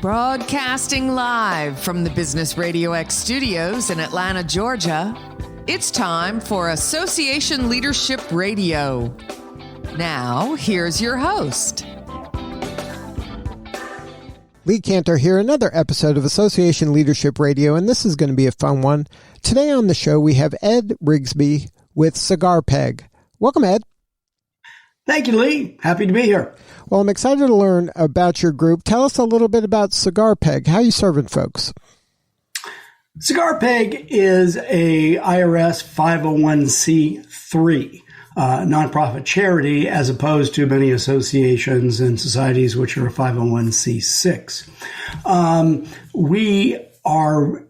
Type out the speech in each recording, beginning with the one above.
Broadcasting live from the Business RadioX studios in Atlanta, Georgia, it's time for Association Leadership Radio. Now, here's your host. Lee Cantor here, another episode of Association Leadership Radio, and this is going to be a fun one. Today on the show, we have Ed Rigsbee with Cigar PEG. Welcome, Ed. Thank you, Lee. Happy to be here. Well, I'm excited to learn about your group. Tell us a little bit about Cigar PEG. How are you serving folks? Cigar PEG is a IRS 501c3 nonprofit charity, as opposed to many associations and societies which are a 501c6. We are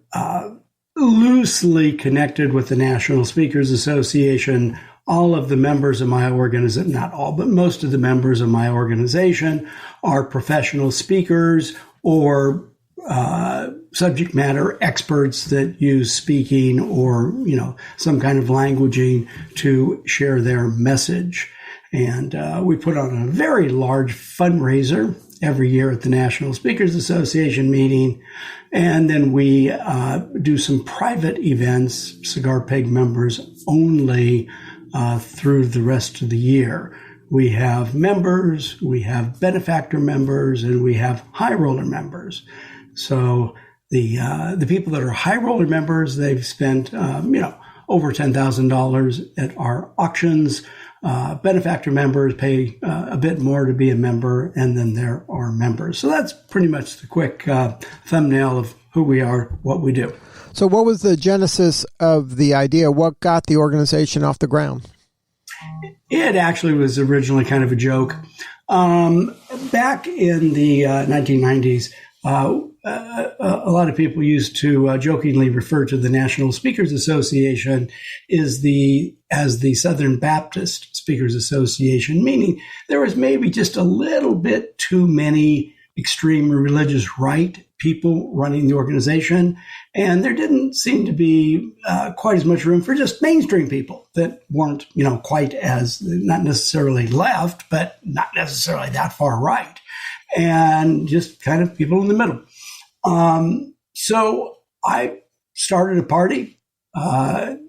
loosely connected with the National Speakers Association. All of the members of my organization, not all, but most of the members of my organization are professional speakers or subject matter experts that use speaking or, some kind of languaging to share their message. And we put on a very large fundraiser every year at the National Speakers Association meeting. And then we do some private events, Cigar PEG members only, through the rest of the year. We have members, we have benefactor members, and we have high roller members. So the people that are high roller members, they've spent over $10,000 at our auctions. Benefactor members pay a bit more to be a member, and then there are members. So that's pretty much the quick thumbnail of who we are, what we do. So what was the genesis of the idea? What got the organization off the ground? It actually was originally kind of a joke. Back in the 1990s, a lot of people used to jokingly refer to the National Speakers Association as the Southern Baptist Speakers Association, meaning there was maybe just a little bit too many extreme religious right people running the organization, and there didn't seem to be quite as much room for just mainstream people that weren't, quite as, not necessarily left, but not necessarily that far right, and just kind of people in the middle. So I started a party. The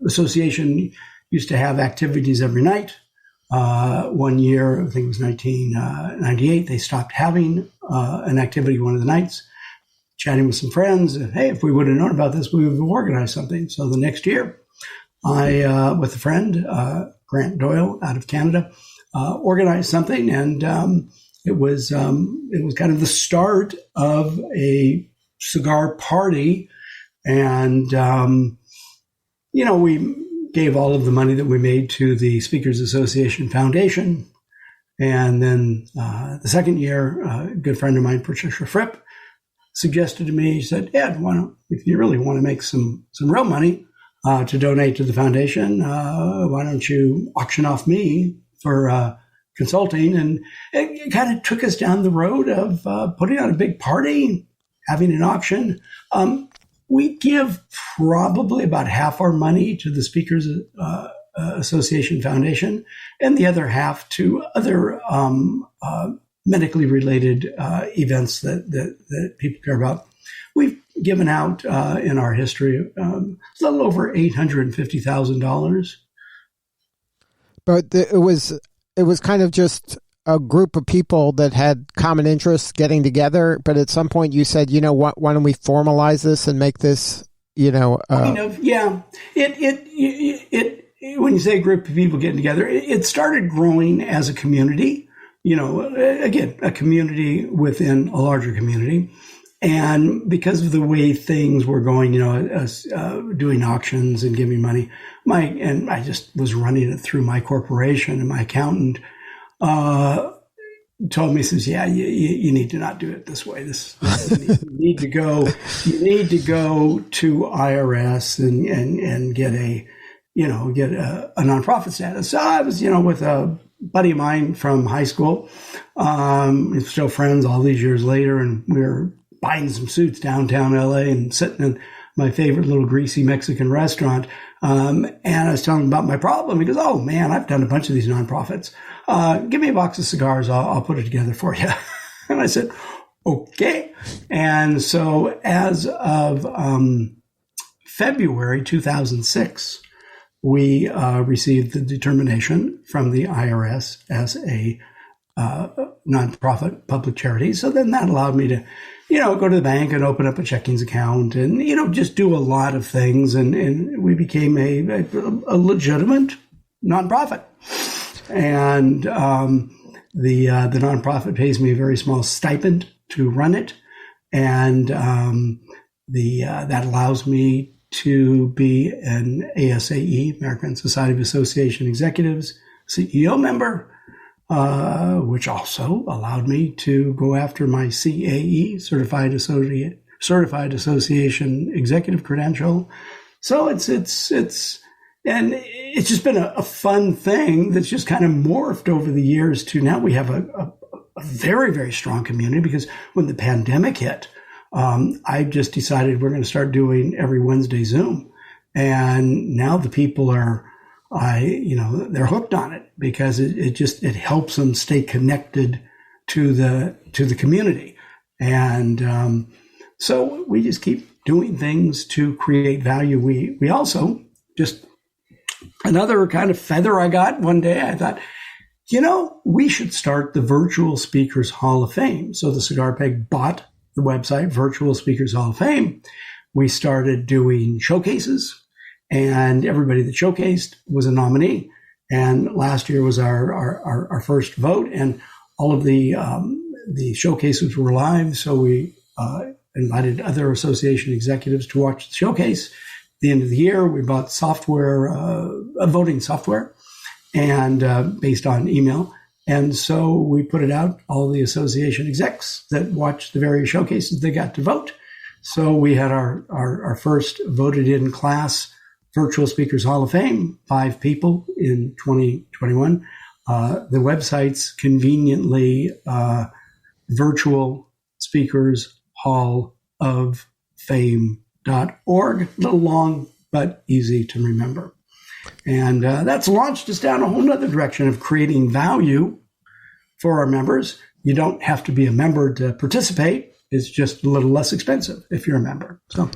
association used to have activities every night. One year, I think it was 1998, they stopped having an activity one of the nights, chatting with some friends. Hey, if we would have known about this, we would have organized something. So the next year, I, with a friend, Grant Doyle out of Canada, organized something. And it was kind of the start of a cigar party. And, we gave all of the money that we made to the Speakers Association Foundation. And then the second year, a good friend of mine, Patricia Fripp, suggested to me, he said, Ed, if you really want to make some real money to donate to the foundation, why don't you auction off me for consulting? And it kind of took us down the road of putting on a big party, having an auction. We give probably about half our money to the Speakers Association Foundation and the other half to other medically related events that people care about. We've given out in our history a little over $850,000. But it was kind of just a group of people that had common interests getting together, but at some point you said, what, why don't we formalize this and make this, kind of, yeah. It when you say a group of people getting together, it started growing as a community, again, a community within a larger community. And because of the way things were going, doing auctions and giving money, and I just was running it through my corporation, and my accountant told me, says, yeah, you need to not do it this way. You need to go to IRS and get a nonprofit status. So I was, with a buddy of mine from high school, still friends all these years later. And we were buying some suits downtown LA and sitting in my favorite little greasy Mexican restaurant. And I was telling him about my problem. He goes, oh man, I've done a bunch of these nonprofits. Give me a box of cigars. I'll put it together for you. And I said, Okay. And so as of February 2006, we received the determination from the IRS as a nonprofit public charity. So then that allowed me to, go to the bank and open up a checkings account and, just do a lot of things. And we became a legitimate nonprofit. And the nonprofit pays me a very small stipend to run it. And that allows me to be an ASAE, American Society of Association Executives, CEO member, which also allowed me to go after my CAE, Certified Association Executive Credential. So it's just been a fun thing that's just kind of morphed over the years to now we have a very, very strong community, because when the pandemic hit, I just decided we're going to start doing every Wednesday Zoom. And now the people they're hooked on it, because it helps them stay connected to the community. And so we just keep doing things to create value. We also just, another kind of feather I got one day, I thought, we should start the Virtual Speakers Hall of Fame. So the Cigar PEG bought the website, Virtual Speakers Hall of Fame. We started doing showcases, and everybody that showcased was a nominee. And last year was our first vote, and all of the showcases were live. So we invited other association executives to watch the showcase. At the end of the year, we bought software, voting software, and based on email. And so we put it out. All the association execs that watched the various showcases, they got to vote. So we had our first voted in class Virtual Speakers Hall of Fame, 5 people in 2021. The website's conveniently Virtual Speakers Hall of Fame.org. A little long, but easy to remember. And that's launched us down a whole nother direction of creating value for our members. You don't have to be a member to participate. It's just a little less expensive if you're a member. So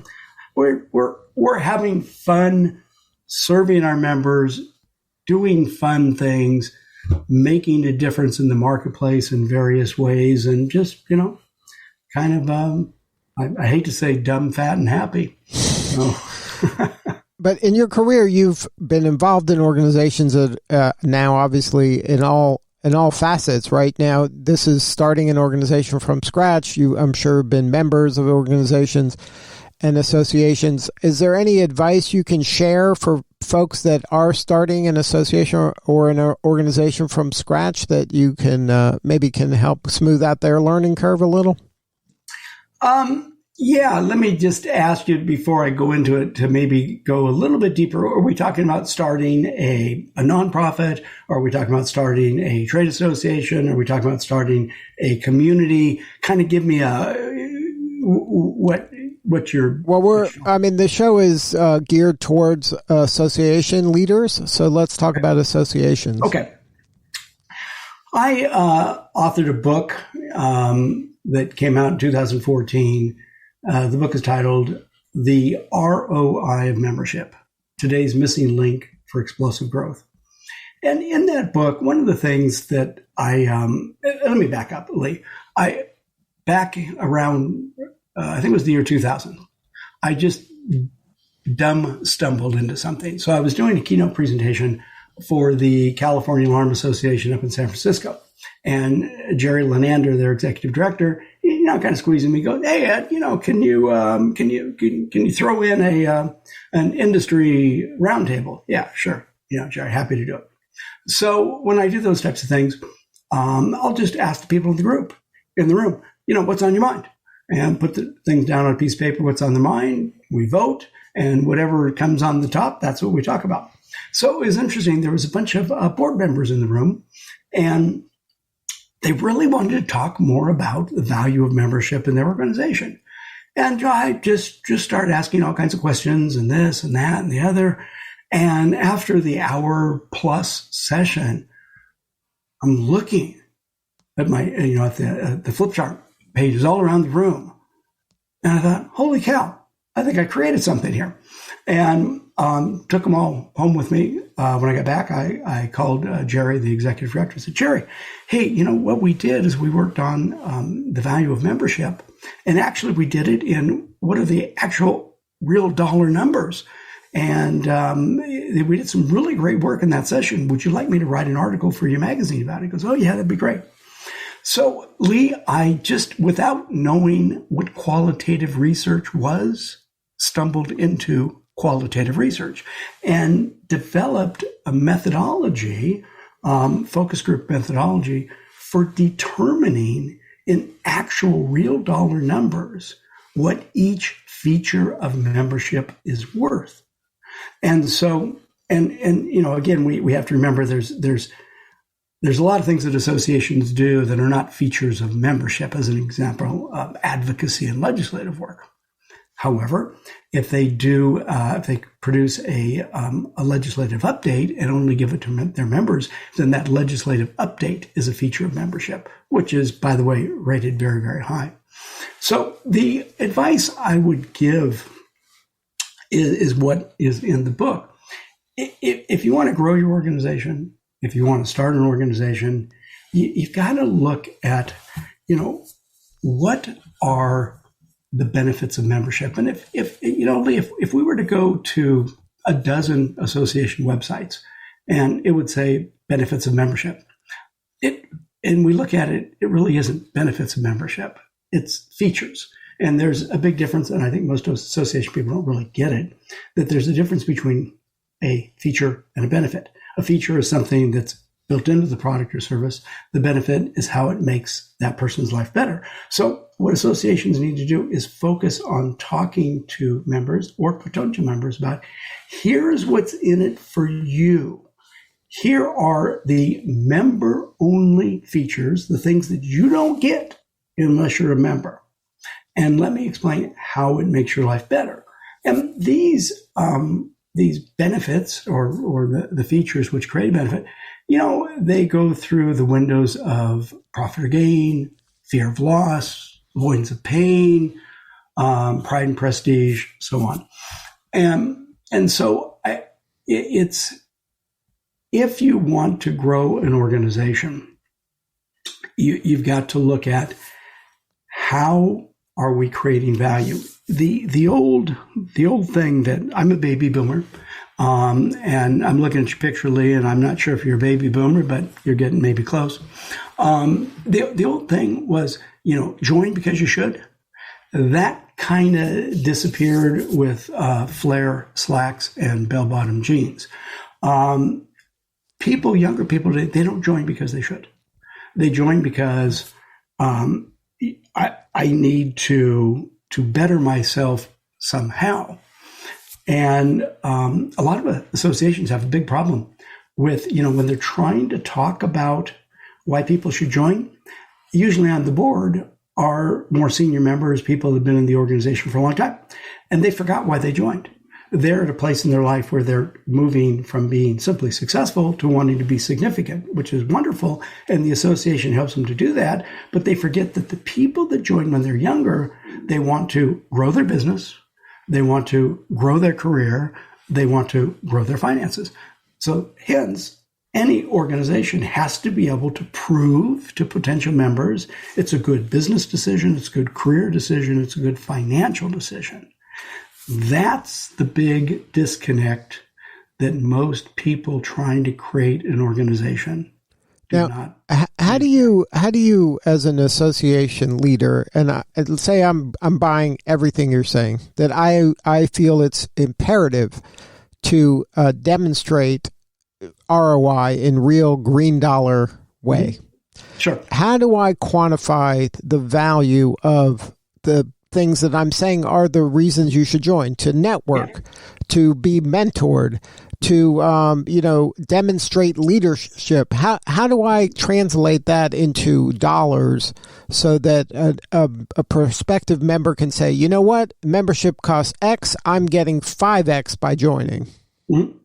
we're having fun serving our members, doing fun things, making a difference in the marketplace in various ways, and just, kind of, I hate to say dumb, fat, and happy. So. But in your career, you've been involved in organizations that now, obviously, in all facets. Right now, this is starting an organization from scratch. You, I'm sure, have been members of organizations and associations. Is there any advice you can share for folks that are starting an association or an organization from scratch that you can maybe can help smooth out their learning curve a little? Yeah, let me just ask you before I go into it to maybe go a little bit deeper. Are we talking about starting a nonprofit? Or are we talking about starting a trade association? Are we talking about starting a community? Kind of give me what your... Well, the show is geared towards association leaders. So let's talk about associations. Okay. I authored a book that came out in 2014. The book is titled The ROI of Membership, Today's Missing Link for Explosive Growth. And in that book, one of the things that let me back up, Lee. Back around, I think it was the year 2000, I just stumbled into something. So I was doing a keynote presentation for the California Alarm Association up in San Francisco. And Jerry Lenander, their executive director, kind of squeezing me, goes, "Hey, Ed, can you throw in an industry roundtable?" Yeah, sure. Jerry, happy to do it. So when I do those types of things, I'll just ask the people in the room, what's on your mind, and put the things down on a piece of paper. What's on their mind? We vote, and whatever comes on the top, that's what we talk about. So it was interesting. There was a bunch of board members in the room, and they really wanted to talk more about the value of membership in their organization. And I just started asking all kinds of questions and this and that and the other. And after the hour-plus session, I'm looking at my, at the flip chart pages all around the room. And I thought, holy cow, I think I created something here. And took them all home with me. When I got back, I called Jerry, the executive director. I said, Jerry, hey, what we did is we worked on the value of membership. And actually, we did it in what are the actual real dollar numbers. And we did some really great work in that session. Would you like me to write an article for your magazine about it? He goes, oh, yeah, that'd be great. So, Lee, I just, without knowing what qualitative research was, stumbled into qualitative research and developed a methodology, focus group methodology, for determining in actual real dollar numbers what each feature of membership is worth. And so, and again, we have to remember there's a lot of things that associations do that are not features of membership, as an example of advocacy and legislative work. However, if they produce a legislative update and only give it to their members, then that legislative update is a feature of membership, which is, by the way, rated very, very high. So the advice I would give is what is in the book. If you want to grow your organization, if you want to start an organization, you've got to look at, what are the benefits of membership. And if we were to go to a dozen association websites and it would say benefits of membership, and we look at it, it really isn't benefits of membership. It's features. And there's a big difference, and I think most association people don't really get it, that there's a difference between a feature and a benefit. A feature is something that's built into the product or service. The benefit is how it makes that person's life better. So what associations need to do is focus on talking to members or potential members about, here's what's in it for you. Here are the member-only features, the things that you don't get unless you're a member. And let me explain how it makes your life better. And these benefits or the features which create a benefit, they go through the windows of profit or gain, fear of loss, avoidance of pain, pride and prestige, so on. And so it's, if you want to grow an organization, you've got to look at how are we creating value. The old thing that I'm a baby boomer, and I'm looking at your picture, Lee, and I'm not sure if you're a baby boomer, but you're getting maybe close. The old thing was, join because you should. That kind of disappeared with flare slacks and bell-bottom jeans. Younger people, they don't join because they should. They join because I need to better myself somehow. And a lot of associations have a big problem with, when they're trying to talk about why people should join. Usually on the board are more senior members, people that have been in the organization for a long time, and they forgot why they joined. They're at a place in their life where they're moving from being simply successful to wanting to be significant, which is wonderful, and the association helps them to do that. But they forget that the people that join when they're younger, they want to grow their business, they want to grow their career, they want to grow their finances. So hence, any organization has to be able to prove to potential members it's a good business decision, it's a good career decision, it's a good financial decision. That's the big disconnect that most people trying to create an organization do not. How do you, as an association leader, and say I'm buying everything you're saying, that I feel it's imperative to demonstrate ROI in real green dollar way. Sure. How do I quantify the value of the things that I'm saying are the reasons you should join? To network, to be mentored, to demonstrate leadership. How do I translate that into dollars so that a prospective member can say, you know what, membership costs X, I'm getting 5X by joining? Mm-hmm.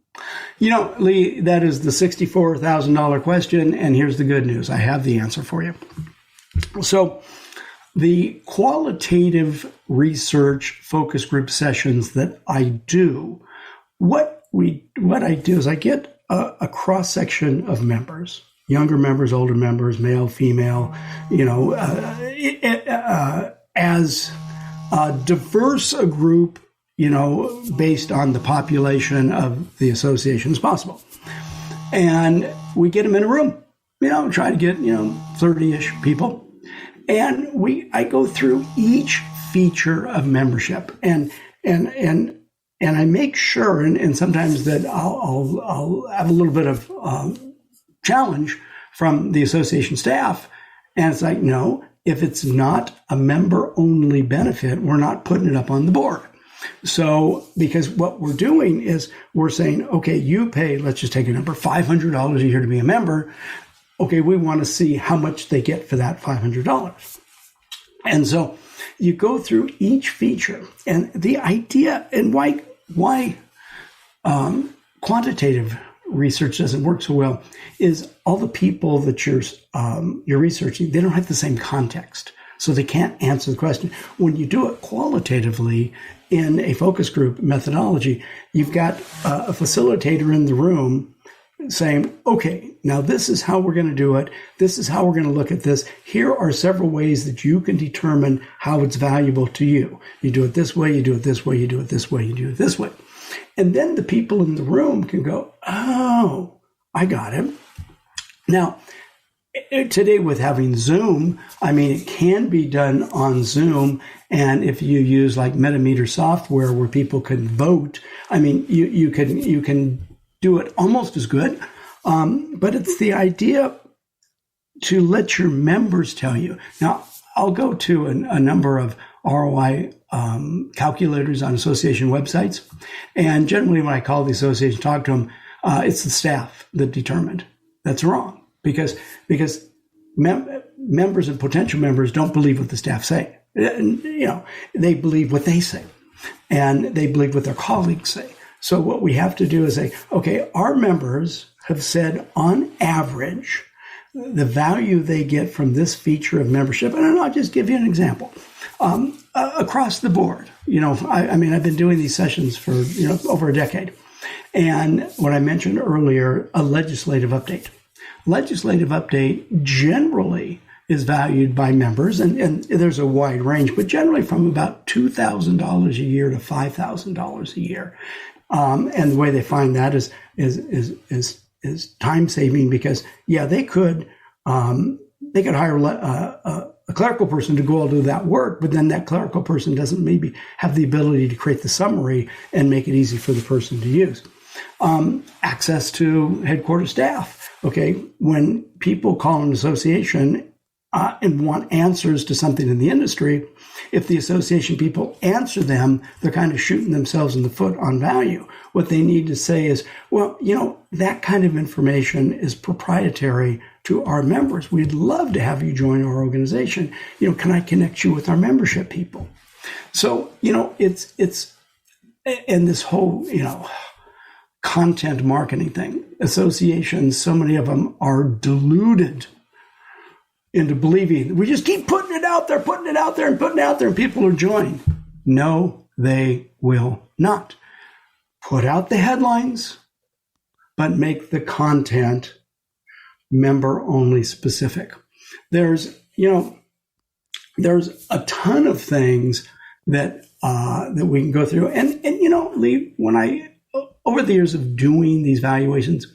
Lee, that is the $64,000 question, and here's the good news. I have the answer for you. So The qualitative research focus group sessions that I do, what I do is I get a cross section of members, younger members, older members, male, female, as diverse a group, based on the population of the association as possible. And we get them in a room, try to get, 30-ish people. And I go through each feature of membership and I make sure, and sometimes that I'll have a little bit of challenge from the association staff. And it's like, no, if it's not a member-only benefit, we're not putting it up on the board. So, because what we're doing is we're saying, okay, you pay, let's just take a number, $500 a year to be a member. Okay, we want to see how much they get for that $500. And so you go through each feature, and the idea, and why quantitative research doesn't work so well is all the people that you're researching, they don't have the same context. So they can't answer the question. When you do it qualitatively in a focus group methodology, you've got a facilitator in the room saying, okay, now this is how we're going to do it. This is how we're going to look at this. Here are several ways that you can determine how it's valuable to you. You do it this way, you do it this way, you do it this way, you do it this way. And then the people in the room can go, oh, I got it. Now, today with having Zoom, it can be done on Zoom. And if you use like Metameter software where people can vote, you can do it almost as good. But it's the idea to let your members tell you. Now, I'll go to a number of ROI calculators on association websites. And generally when I call the association, talk to them, it's the staff that determined. That's wrong. Because members and potential members don't believe what the staff say. They believe what they say, and they believe what their colleagues say. So what we have to do is say, okay, our members have said on average the value they get from this feature of membership, and I'll just give you an example. Across the board, I've been doing these sessions for over a decade, and what I mentioned earlier, a legislative update. Legislative update generally is valued by members, and there's a wide range, but generally from about $2,000 a year to $5,000 a year. And the way they find that is time saving, because they could hire a clerical person to go out and do that work, but then that clerical person doesn't maybe have the ability to create the summary and make it easy for the person to use. Access to headquarters staff. Okay, when people call an association and want answers to something in the industry, if the association people answer them, they're kind of shooting themselves in the foot on value. What they need to say is, well, that kind of information is proprietary to our members. We'd love to have you join our organization. Can I connect you with our membership people? So, it's and this whole, content marketing thing. Associations, so many of them are deluded into believing we just keep putting it out there, and people are joining. No, they will not. Put out the headlines, but make the content member-only specific. There's a ton of things that we can go through, and Lee, when over the years of doing these valuations,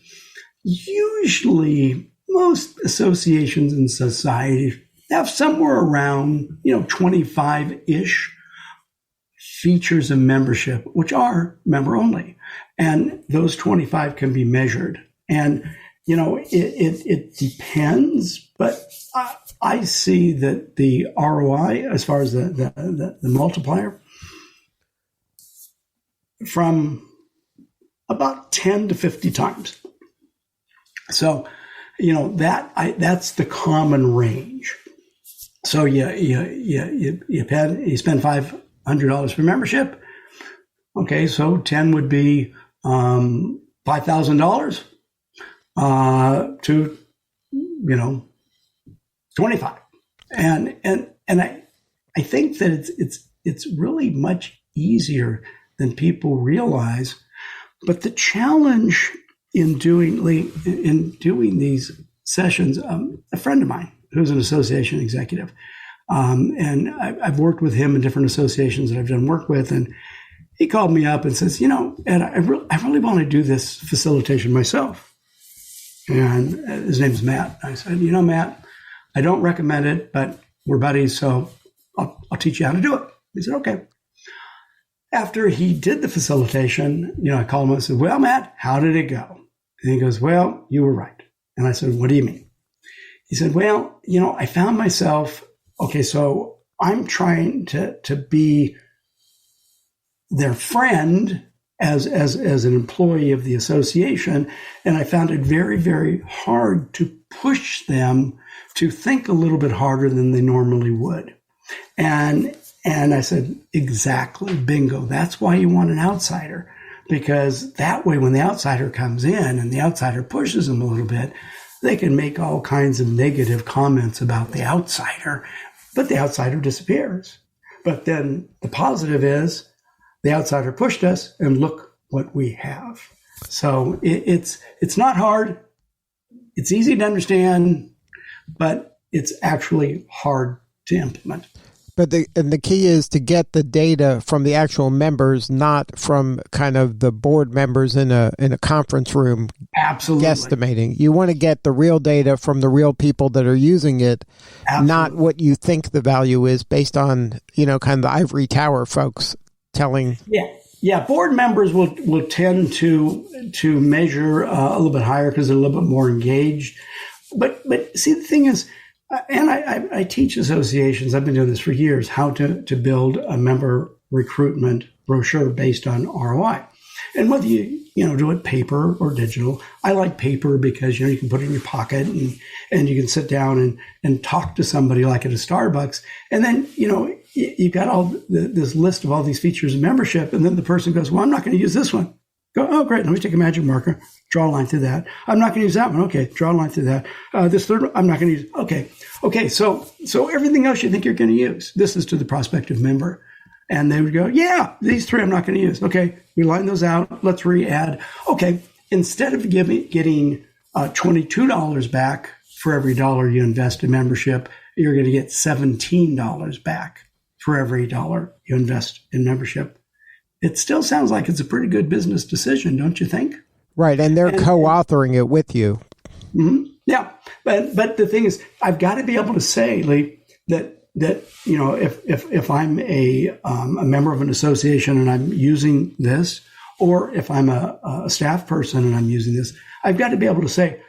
usually most associations and societies have somewhere around 25-ish features of membership, which are member only, and those 25 can be measured. And it depends, but I see that the ROI, as far as the multiplier, from about 10 to 50 times. So, that's the common range. So you spend $500 for membership. Okay, so 10 would be $5,000 to 25. And I think that it's really much easier than people realize. But the challenge in doing these sessions, a friend of mine who's an association executive, and I've worked with him in different associations that I've done work with, and he called me up and says, Ed, I really want to do this facilitation myself. And his name's Matt. I said, Matt, I don't recommend it, but we're buddies, so I'll teach you how to do it. He said, okay. After he did the facilitation, I called him and said, well, Matt, how did it go? And he goes, well, you were right. And I said, what do you mean? He said, well, I found myself, okay, so I'm trying to be their friend as an employee of the association, and I found it very, very hard to push them to think a little bit harder than they normally would. And I said, exactly, bingo. That's why you want an outsider, because that way when the outsider comes in and the outsider pushes them a little bit, they can make all kinds of negative comments about the outsider, but the outsider disappears. But then the positive is the outsider pushed us, and look what we have. So it's not hard. It's easy to understand, but it's actually hard to implement. But the key is to get the data from the actual members, not from kind of the board members in a conference room. Absolutely. Guesstimating. You want to get the real data from the real people that are using it, Absolutely. Not what you think the value is based on, kind of the ivory tower folks telling. Yeah. Board members will tend to measure a little bit higher because they're a little bit more engaged. But see, the thing is, and I teach associations, I've been doing this for years, how to build a member recruitment brochure based on ROI. And whether you do it paper or digital, I like paper because, you can put it in your pocket and you can sit down and talk to somebody like at a Starbucks. And then, you've got all this list of all these features of membership. And then the person goes, well, I'm not going to use this one. Go, oh, great. Let me take a magic marker, draw a line through that. I'm not going to use that one. Okay. Draw a line through that. This third one, I'm not going to use. Okay. So everything else you think you're going to use, this is to the prospective member. And they would go, yeah, these three I'm not going to use. Okay. We line those out. Let's re-add. Okay. Instead of getting $22 back for every dollar you invest in membership, you're going to get $17 back for every dollar you invest in membership. It still sounds like it's a pretty good business decision, don't you think? Right, and they're co-authoring it with you. Mm-hmm. Yeah, but the thing is, I've got to be able to say, Lee, that if I'm a member of an association and I'm using this, or if I'm a staff person and I'm using this, I've got to be able to say,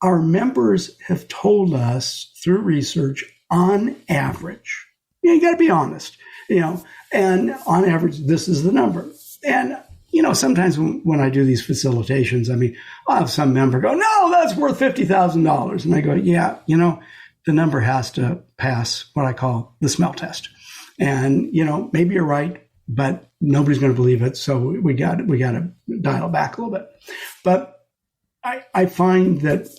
our members have told us through research, on average, you got to be honest, and on average, this is the number. And, sometimes when I do these facilitations, I'll have some member go, no, that's worth $50,000. And I go, yeah, the number has to pass what I call the smell test. And, maybe you're right, but nobody's going to believe it. So we got to dial it back a little bit. But I find that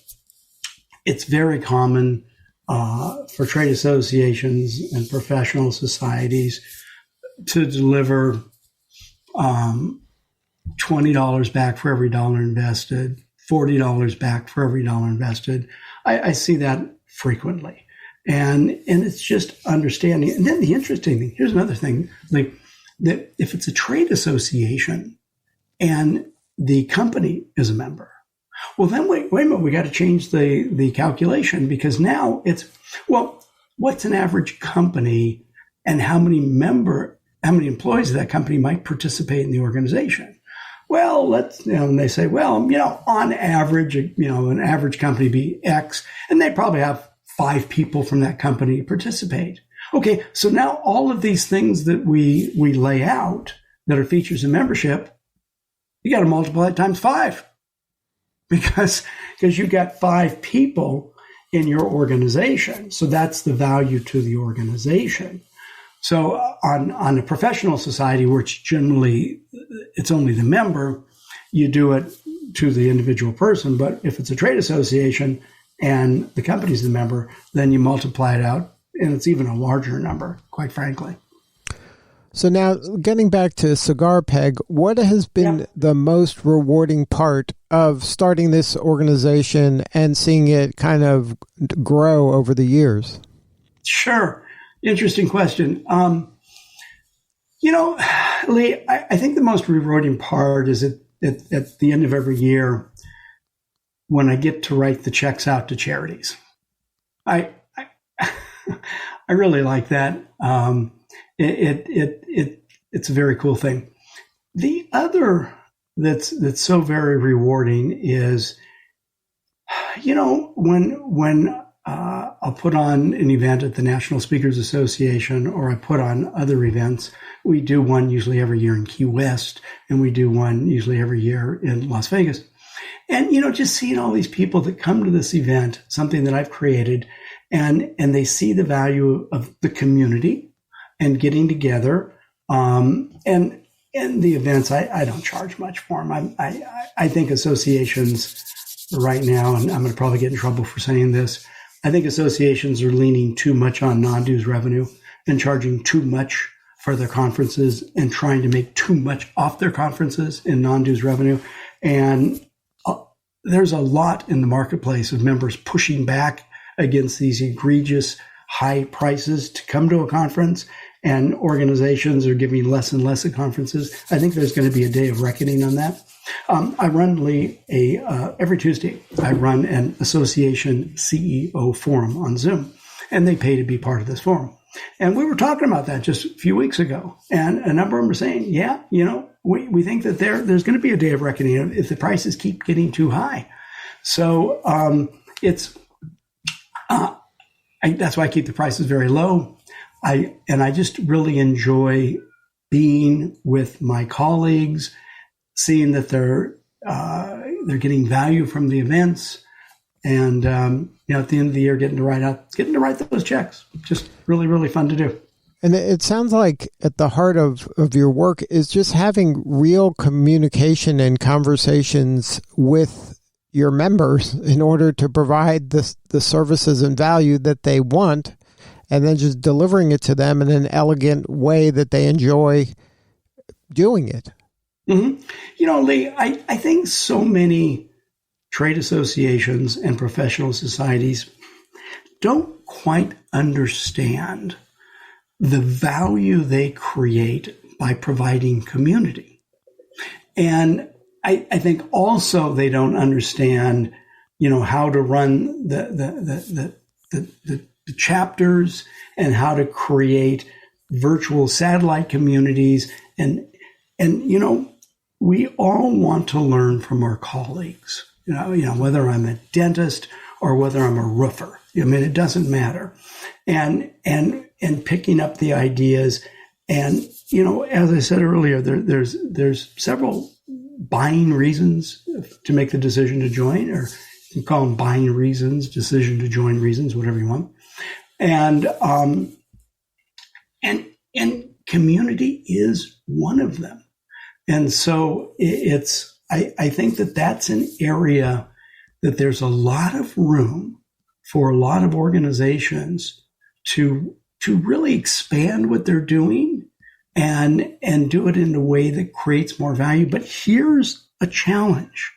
it's very common for trade associations and professional societies to deliver $20 back for every dollar invested, $40 back for every dollar invested. I see that frequently. And it's just understanding. And then the interesting thing, here's another thing, like that if it's a trade association and the company is a member, well, then wait a minute, we got to change the calculation, because now it's, well, what's an average company and how many employees of that company might participate in the organization? Well, and they say, well, on average, an average company be X, and they probably have 5 people from that company participate. Okay, so now all of these things that we lay out that are features in membership, you got to multiply it times 5. Because you've got 5 people in your organization. So that's the value to the organization. So on a professional society, which generally it's only the member, you do it to the individual person. But if it's a trade association and the company's the member, then you multiply it out and it's even a larger number, quite frankly. So now, getting back to Cigar PEG, what has been the most rewarding part of starting this organization and seeing it kind of grow over the years? Sure. Interesting question. Lee, I think the most rewarding part is at the end of every year when I get to write the checks out to charities. I really like that. It's a very cool thing. The other that's so very rewarding is, when I'll put on an event at the National Speakers Association, or I put on other events. We do one usually every year in Key West, and we do one usually every year in Las Vegas. And, just seeing all these people that come to this event, something that I've created, and they see the value of the community and getting together. And the events, I don't charge much for them. I think associations right now, and I'm going to probably get in trouble for saying this, I think associations are leaning too much on non-dues revenue and charging too much for their conferences and trying to make too much off their conferences in non-dues revenue. And there's a lot in the marketplace of members pushing back against these egregious high prices to come to a conference, and organizations are giving less and less at conferences. I think there's going to be a day of reckoning on that. I run, Lee, every Tuesday, I run an association CEO forum on Zoom, and they pay to be part of this forum. And we were talking about that just a few weeks ago, and a number of them are saying, we think that there's going to be a day of reckoning if the prices keep getting too high. So that's why I keep the prices very low. I just really enjoy being with my colleagues, seeing that they're getting value from the events, and at the end of the year, getting to write those checks. Just really, really fun to do. And it sounds like at the heart of your work is just having real communication and conversations with your members in order to provide the services and value that they want, and then just delivering it to them in an elegant way that they enjoy doing it. Mm-hmm. Lee, I think so many trade associations and professional societies don't quite understand the value they create by providing community. And I think also they don't understand, how to run the chapters and how to create virtual satellite communities. And we all want to learn from our colleagues, whether I'm a dentist or whether I'm a roofer. It doesn't matter. And picking up the ideas. And, as I said earlier, there's several buying reasons to make the decision to join, or you call them buying reasons, decision to join reasons, whatever you want. And community is one of them. And so I think that's an area that there's a lot of room for a lot of organizations to really expand what they're doing and do it in a way that creates more value. But here's a challenge.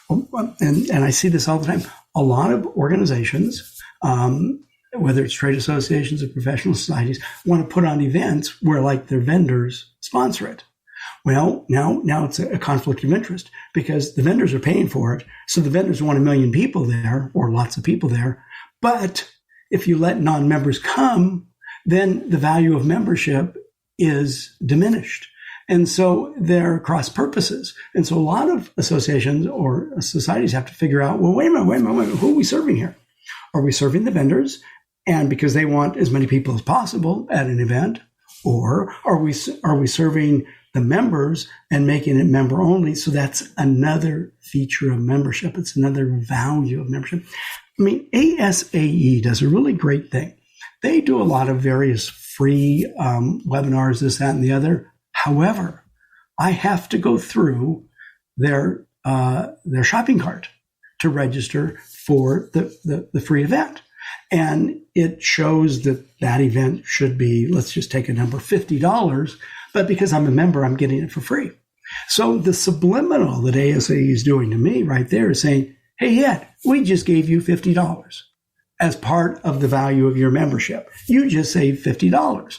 And I see this all the time. A lot of organizations, whether it's trade associations or professional societies, want to put on events where their vendors sponsor it. Well, now it's a conflict of interest because the vendors are paying for it. So the vendors want 1 million people there, or lots of people there. But if you let non-members come, then the value of membership is diminished. And so they're cross purposes. And so a lot of associations or societies have to figure out, well, wait a minute, who are we serving here? Are we serving the vendors? And because they want as many people as possible at an event, or are we serving the members and making it member only? So that's another feature of membership. It's another value of membership. ASAE does a really great thing. They do a lot of various free webinars, this, that, and the other. However, I have to go through their shopping cart to register for the free event. And it shows that that event should be, let's just take a number, $50, but because I'm a member, I'm getting it for free. So the subliminal that ASA is doing to me right there is saying, hey, Ed, we just gave you $50 as part of the value of your membership. You just saved $50.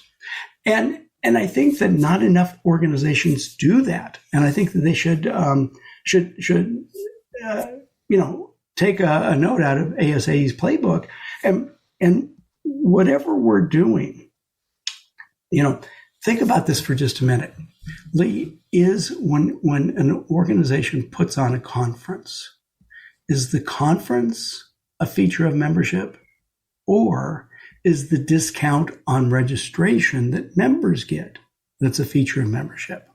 And I think that not enough organizations do that. And I think that they should take a note out of ASA's playbook and whatever we're doing, think about this for just a minute. Lee, is when an organization puts on a conference, is the conference a feature of membership, or is the discount on registration that members get that's a feature of membership?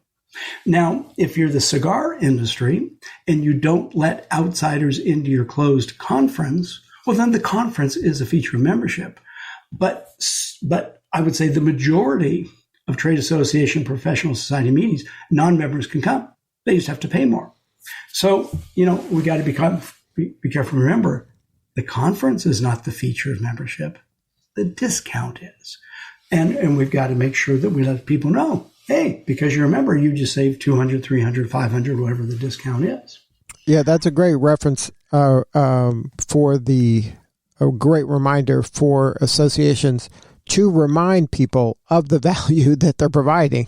Now, if you're the cigar industry and you don't let outsiders into your closed conference, well, then the conference is a feature of membership. But I would say the majority of trade association professional society meetings, non-members can come. They just have to pay more. So, we got to be careful. Remember, the conference is not the feature of membership. The discount is. And we've got to make sure that we let people know, hey, because you're a member, you just saved $200, $300, $500, whatever the discount is. Yeah, that's a great reference for a great reminder for associations to remind people of the value that they're providing.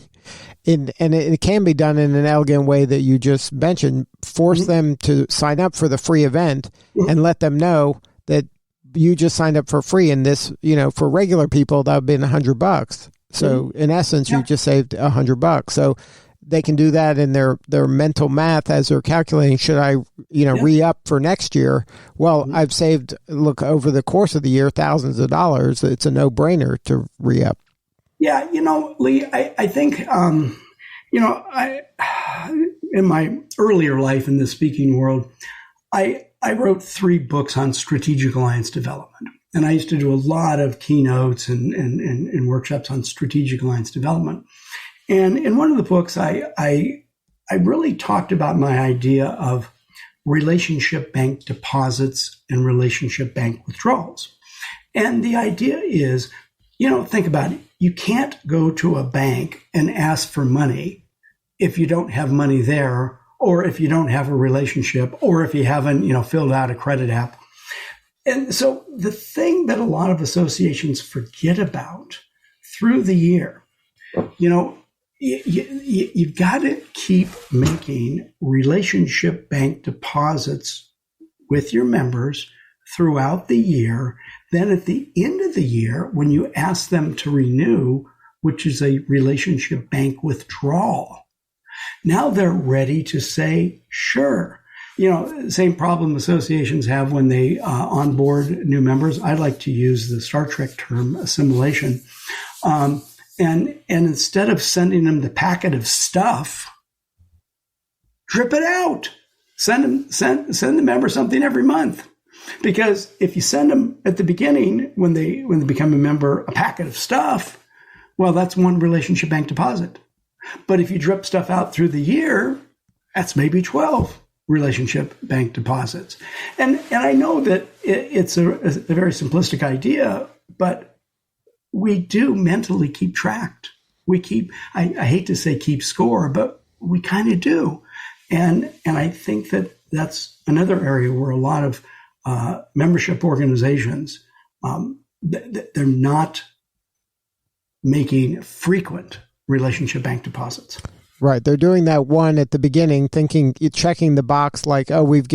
And it can be done in an elegant way that you just mentioned. Force them to sign up for the free event and let them know that you just signed up for free. And this, for regular people, that would have been $100. So in essence, you just saved $100. So they can do that in their mental math as they're calculating, should I, re-up for next year? Well, I've saved, over the course of the year, thousands of dollars. It's a no-brainer to re-up. Yeah, Lee, I think, in my earlier life in the speaking world, I wrote 3 books on strategic alliance development. And I used to do a lot of keynotes and workshops on strategic alliance development. And in one of the books, I really talked about my idea of relationship bank deposits and relationship bank withdrawals. And the idea is, think about it. You can't go to a bank and ask for money if you don't have money there, or if you don't have a relationship, or if you haven't, filled out a credit app. And so the thing that a lot of associations forget about through the year, you've got to keep making relationship bank deposits with your members throughout the year. Then at the end of the year, when you ask them to renew, which is a relationship bank withdrawal, now they're ready to say, sure. Same problem associations have when they onboard new members. I like to use the Star Trek term assimilation. And instead of sending them the packet of stuff, drip it out. Send the member something every month. Because if you send them at the beginning, when they become a member, a packet of stuff, well, that's one relationship bank deposit. But if you drip stuff out through the year, that's maybe 12 relationship bank deposits. And I know that it's a very simplistic idea, but we do mentally keep track. We keep, I hate to say keep score, but we kind of do. And I think that that's another area where a lot of membership organizations, they're not making frequent relationship bank deposits. Right. They're doing that one at the beginning, checking the box like, oh, we've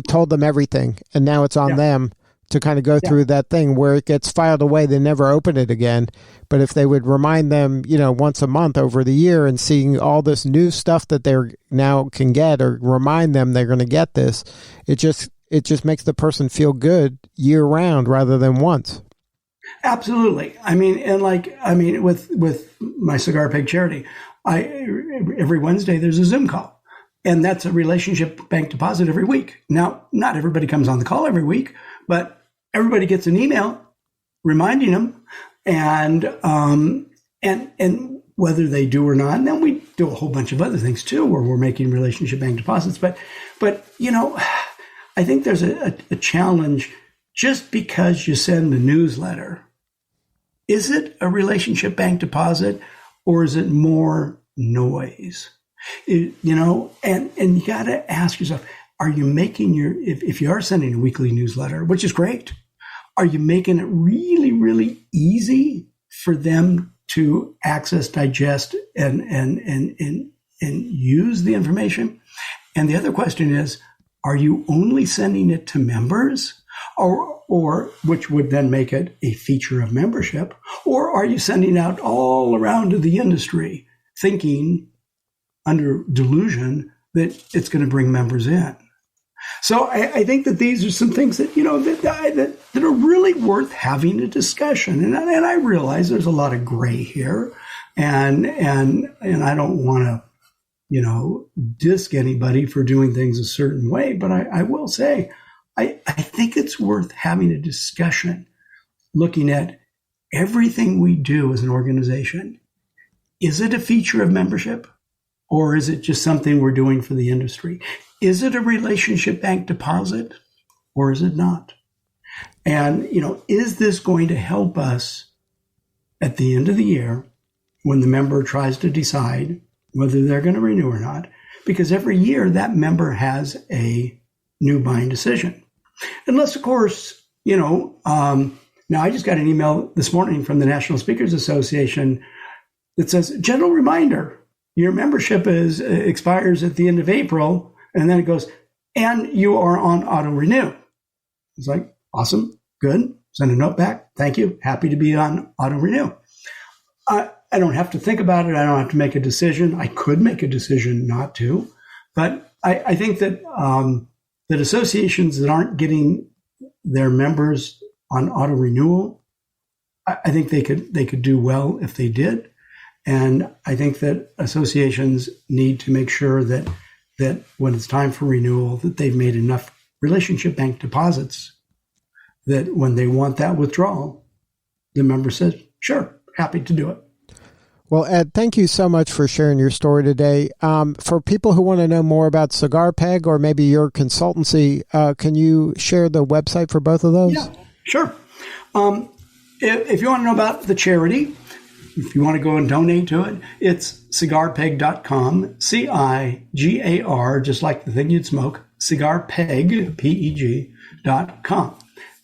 told them everything, and now it's on them to kind of go through that thing where it gets filed away. They never open it again. But if they would remind them, once a month over the year and seeing all this new stuff that they're now can get, or remind them they're going to get this, it just makes the person feel good year round rather than once. Absolutely. With my Cigar PEG charity, every Wednesday there's a Zoom call, and that's a relationship bank deposit every week. Now, not everybody comes on the call every week, but everybody gets an email reminding them, and whether they do or not. And then we do a whole bunch of other things too, where we're making relationship bank deposits. But I think there's a challenge just because you send the newsletter, is it a relationship bank deposit or is it more noise? And you got to ask yourself, are you making if you are sending a weekly newsletter, which is great, are you making it really, really easy for them to access, digest, and use the information? And the other question is, are you only sending it to members, or which would then make it a feature of membership, or are you sending out all around to the industry, thinking under delusion that it's going to bring members in? So I think that these are some things that that are really worth having a discussion. And I realize there's a lot of gray here, and I don't want to disk anybody for doing things a certain way, but I will say I think it's worth having a discussion, looking at everything we do as an organization. Is it a feature of membership, or is it just something we're doing for the industry? Is it a relationship bank deposit, or is it not? And, is this going to help us at the end of the year when the member tries to decide whether they're going to renew or not? Because every year that member has a new buying decision. Unless, of course, now I just got an email this morning from the National Speakers Association that says, general reminder, your membership expires at the end of April. And then it goes, and you are on auto renew. It's like, awesome, good. Send a note back. Thank you. Happy to be on auto renew. I don't have to think about it. I don't have to make a decision. I could make a decision not to, but I think that that associations that aren't getting their members on auto renewal, I think they could do well if they did. And I think that associations need to make sure that when it's time for renewal, that they've made enough relationship bank deposits that when they want that withdrawal, the member says, sure, happy to do it. Well, Ed, thank you so much for sharing your story today. For people who want to know more about Cigar PEG or maybe your consultancy, can you share the website for both of those? Yeah, sure. If you want to know about the charity, if you want to go and donate to it, it's cigarpeg.com, CIGAR, just like the thing you'd smoke, cigarpeg, PEG.com.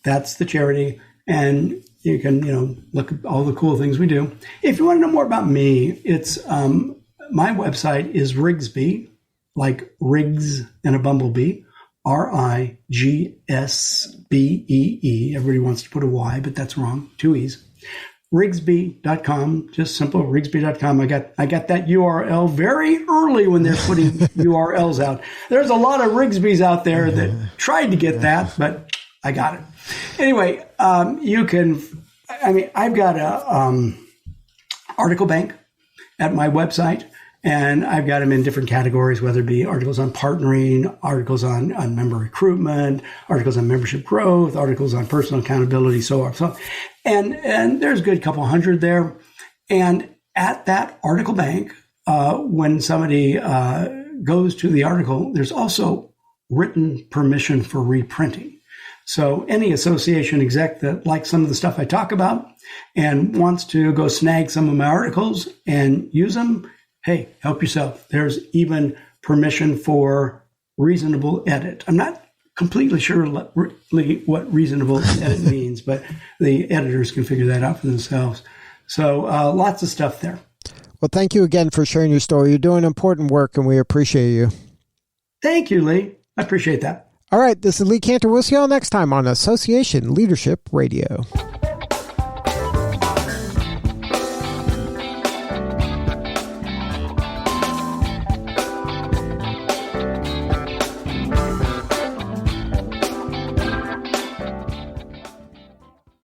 That's the charity. And you can, look at all the cool things we do. If you want to know more about me, it's my website is Rigsbee, like Riggs and a bumblebee, RIGSBEE. Everybody wants to put a Y, but that's wrong. 2 E's. Rigsbee.com, just simple Rigsbee.com. I got that URL very early when they're putting URLs out. There's a lot of Rigsbees out there that tried to get that, but I got it. Anyway, I've got a article bank at my website, and I've got them in different categories, whether it be articles on partnering, articles on member recruitment, articles on membership growth, articles on personal accountability, so on. So, and there's a good couple hundred there. And at that article bank, when somebody goes to the article, there's also written permission for reprinting. So any association exec that likes some of the stuff I talk about and wants to go snag some of my articles and use them, hey, help yourself. There's even permission for reasonable edit. I'm not completely sure what reasonable edit means, but the editors can figure that out for themselves. So lots of stuff there. Well, thank you again for sharing your story. You're doing important work, and we appreciate you. Thank you, Lee. I appreciate that. All right, this is Lee Cantor. We'll see you all next time on Association Leadership Radio.